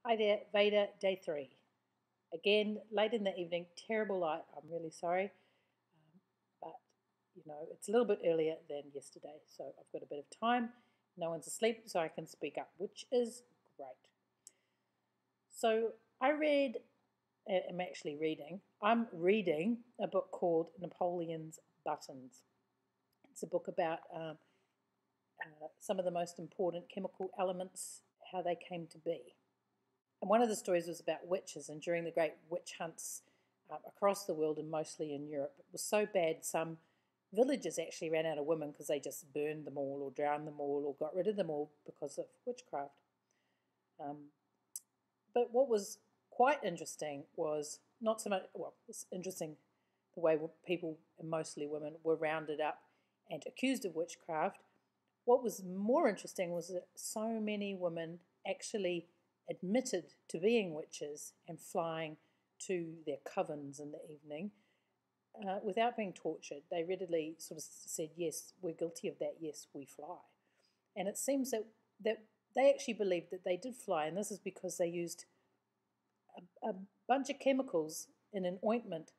Hi there, Veda, day 3. Again, late in the evening, terrible light. I'm really sorry. But, it's a little bit earlier than yesterday, so I've got a bit of time. No one's asleep, so I can speak up, which is great. So I'm reading a book called Napoleon's Buttons. It's a book about some of the most important chemical elements, how they came to be. And one of the stories was about witches, and during the great witch hunts across the world and mostly in Europe, it was so bad some villages actually ran out of women because they just burned them all or drowned them all or got rid of them all because of witchcraft. But what was quite interesting was not so much, well, it's interesting the way people, and mostly women, were rounded up and accused of witchcraft. What was more interesting was that so many women actually admitted to being witches and flying to their covens in the evening without being tortured. They readily sort of said, yes, we're guilty of that, yes, we fly. And it seems that they actually believed that they did fly, and this is because they used a bunch of chemicals in an ointment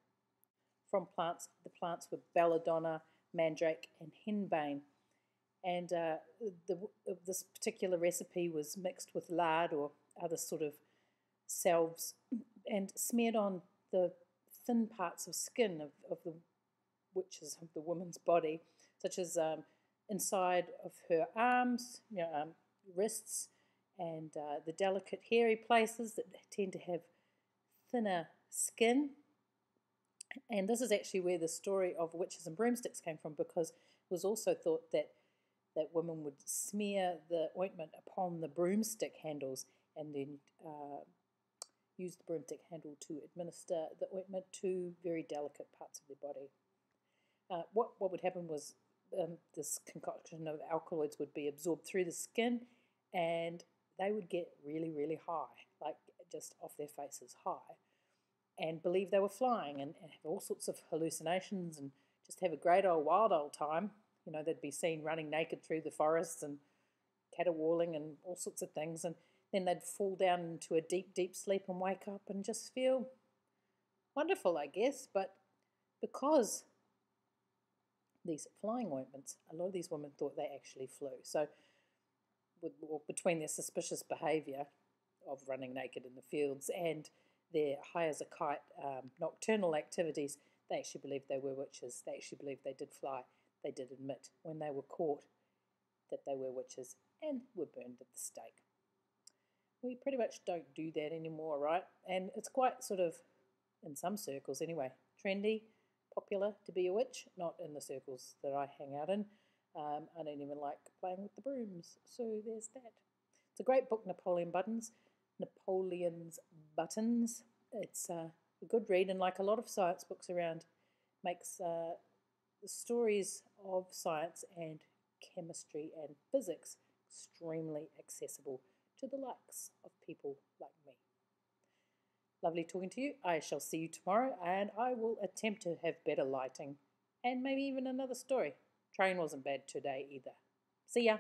from plants. The plants were belladonna, mandrake, and henbane. And this particular recipe was mixed with lard or other sort of salves and smeared on the thin parts of skin of the witches, of the woman's body, such as inside of her arms, wrists, and the delicate hairy places that tend to have thinner skin. And this is actually where the story of witches and broomsticks came from, because it was also thought that women would smear the ointment upon the broomstick handles and then use the broomstick handle to administer the ointment to very delicate parts of their body. What would happen was this concoction of alkaloids would be absorbed through the skin, and they would get really, really high, like just off their faces high, and believe they were flying and have all sorts of hallucinations and just have a great wild old time. They'd be seen running naked through the forests and caterwauling and all sorts of things, and then they'd fall down into a deep, deep sleep and wake up and just feel wonderful, I guess. But because these flying ointments, a lot of these women thought they actually flew. So between their suspicious behaviour of running naked in the fields and their high as a kite nocturnal activities, they actually believed they were witches. They actually believed they did fly. They did admit when they were caught that they were witches and were burned at the stake. We pretty much don't do that anymore, right? And it's quite sort of, in some circles anyway, trendy, popular to be a witch, not in the circles that I hang out in. I don't even like playing with the brooms, so there's that. It's a great book, Napoleon's Buttons. It's a good read, and like a lot of science books around, makes the stories of science and chemistry and physics extremely accessible to the likes of people like me. Lovely talking to you. I shall see you tomorrow, and I will attempt to have better lighting and maybe even another story. Train wasn't bad today either. See ya.